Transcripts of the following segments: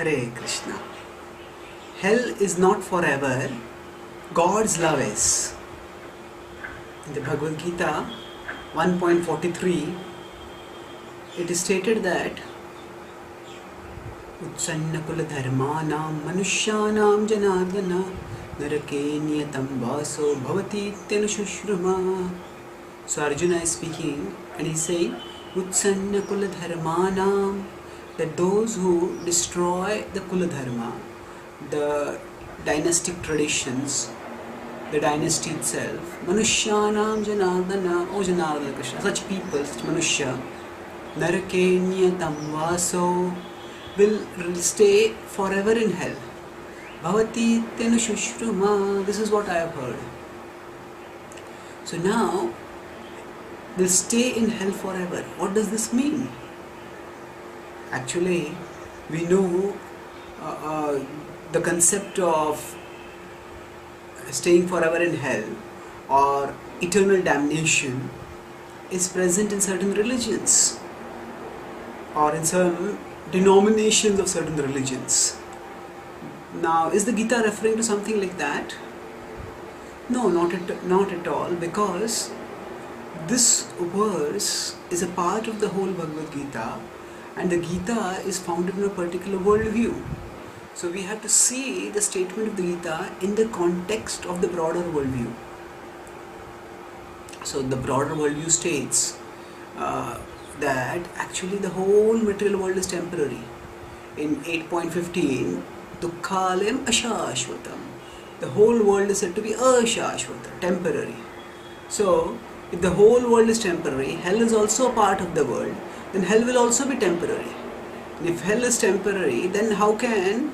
Hare Krishna. Hell is not forever, God's love is. In the Bhagavad Gita 1.43, it is stated that Utsanna kula dharmanam manushyanam janardana narake niyatam vaso bhavati tenushruma. So Arjuna is speaking and he is saying Utsanna kula dharmanam, that those who destroy the kula dharma, the dynastic traditions, the dynasty itself, manushyanam janardana, O Janardana Krishna, such people, such manushya, narake niyatam vaso, will stay forever in hell. Bhavati tenushruma, this is what I have heard. So now, will stay in hell forever. What does this mean? Actually, we know the concept of staying forever in hell or eternal damnation is present in certain religions or in some denominations of certain religions. Now, is the Gita referring to something like that? No, not at all, because this verse is a part of the whole Bhagavad Gita, and the Gita is founded in a particular worldview. So we have to see the statement of the Gita in the context of the broader worldview. So the broader worldview states that actually the whole material world is temporary. In 8.15, Dukkhalem Ashashvatam, the whole world is said to be Ashashvata, temporary. So if the whole world is temporary, hell is also a part of the world, then hell will also be temporary. And if hell is temporary, then how can,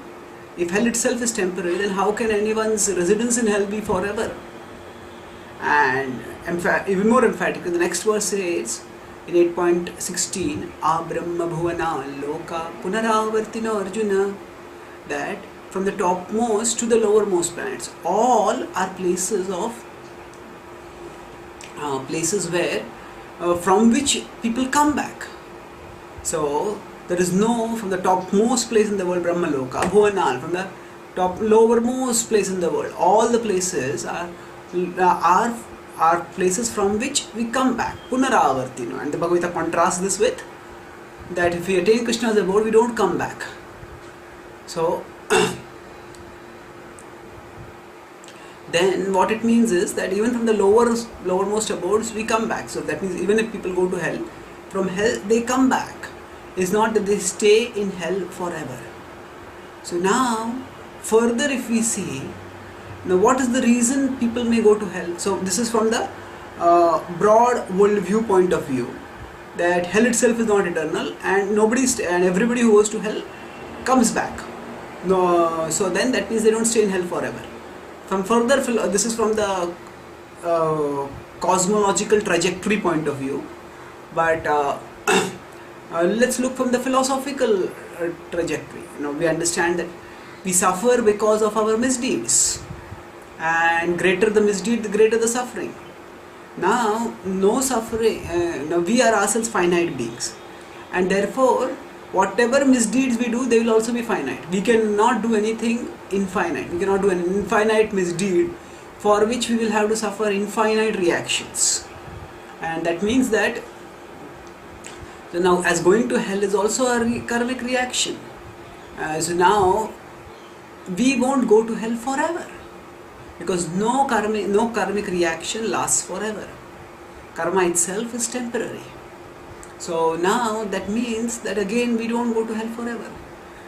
if hell itself is temporary, then how can anyone's residence in hell be forever? And even more emphatic, the next verse says, in 8.16, Abrahma bhuvana loka punaravartina Arjuna, that from the topmost to the lowermost planets, all are places of places where from which people come back. So there is no, from the topmost place in the world, Brahma Loka, Bhuvanal, from the lowermost place in the world, all the places are places from which we come back, Punaravartino. And the Bhagavad Gita contrasts this with that if we attain Krishna's abode, we don't come back. So then what it means is that even from the lowermost abodes we come back. So that means even if people go to hell, from hell they come back. It's not that they stay in hell forever. So now further if we see, now what is the reason people may go to hell? So this is from the broad world view point of view, that hell itself is not eternal and everybody who goes to hell comes back. No, so then that means they don't stay in hell forever. From further, this is from the cosmological trajectory point of view, but let's look from the philosophical trajectory. We understand that we suffer because of our misdeeds, and greater the misdeed, the greater the suffering. Now, no suffering. Now we are ourselves finite beings, and therefore, whatever misdeeds we do, they will also be finite. We cannot do anything infinite. We cannot do an infinite misdeed for which we will have to suffer infinite reactions. And that means that, so now as going to hell is also a karmic reaction. So now we won't go to hell forever, because no karmic reaction lasts forever. Karma itself is temporary. So now that means that again we don't go to hell forever.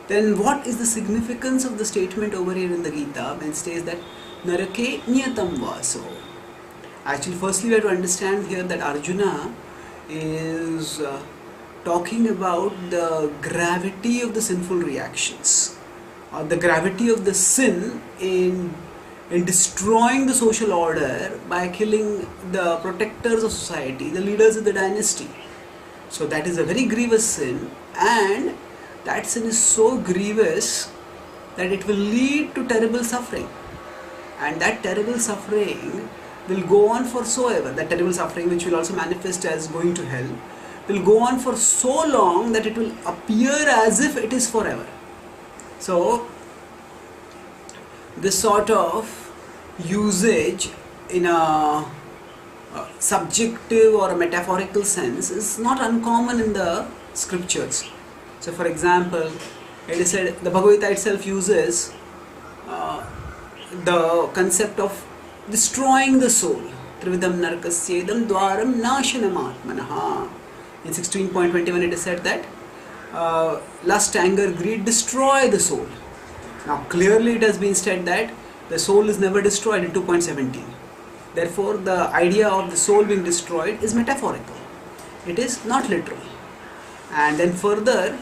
Then what is the significance of the statement over here in the Gita when it says that Narake Niyatam Vaso? Actually, firstly we have to understand here that Arjuna is talking about the gravity of the sinful reactions, or the gravity of the sin in destroying the social order by killing the protectors of society, the leaders of the dynasty. So that is a very grievous sin, and that sin is so grievous that it will lead to terrible suffering, and that terrible suffering will go on for so ever. That terrible suffering, which will also manifest as going to hell, will go on for so long that it will appear as if it is forever. So this sort of usage in a subjective or a metaphorical sense is not uncommon in the scriptures. So for example, it is said, the Bhagavad Gita itself uses the concept of destroying the soul. Trividam narkasyedam dwaram nashanam atmanaha. In 16.21 it is said that lust, anger, greed destroy the soul. Now clearly it has been said that the soul is never destroyed in 2.17. Therefore the idea of the soul being destroyed is metaphorical. It is not literal. And then further,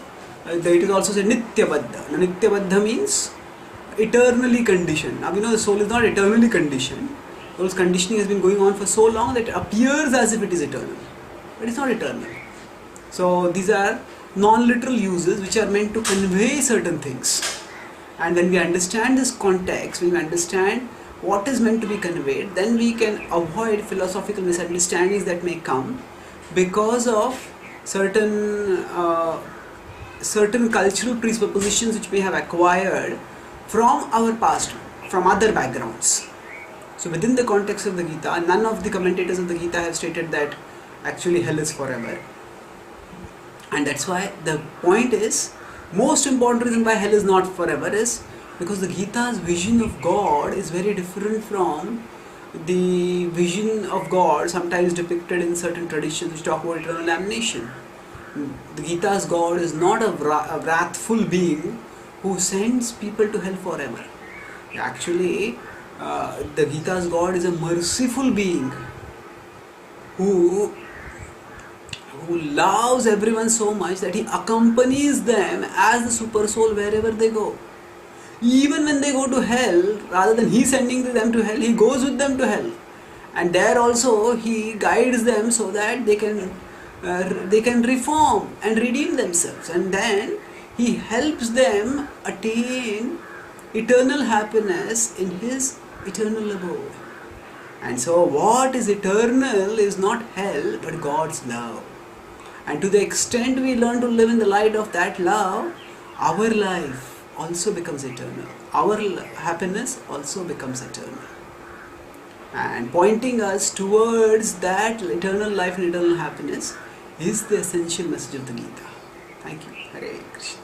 it is also said nityabadha. Now nityabadha means eternally conditioned. Now we know the soul is not eternally conditioned. Soul's conditioning has been going on for so long that it appears as if it is eternal, but it's not eternal. So these are non-literal uses which are meant to convey certain things. And when we understand this context, when we understand what is meant to be conveyed, then we can avoid philosophical misunderstandings that may come because of certain cultural presuppositions which we have acquired from our past, from other backgrounds. So within the context of the Gita, none of the commentators of the Gita have stated that actually hell is forever. And that's why the point is, most important reason why hell is not forever is because the Gita's vision of God is very different from the vision of God sometimes depicted in certain traditions which talk about eternal damnation. The Gita's God is not a wrathful being who sends people to hell forever. Actually, the Gita's God is a merciful being who loves everyone so much that he accompanies them as the super soul wherever they go. Even when they go to hell, rather than he sending them to hell, he goes with them to hell. And there also he guides them so that they can reform and redeem themselves. And then he helps them attain eternal happiness in his eternal abode. And so what is eternal is not hell but God's love. And to the extent we learn to live in the light of that love, our life also becomes eternal. Our happiness also becomes eternal. And pointing us towards that eternal life and eternal happiness is the essential message of the Gita. Thank you. Hare Krishna.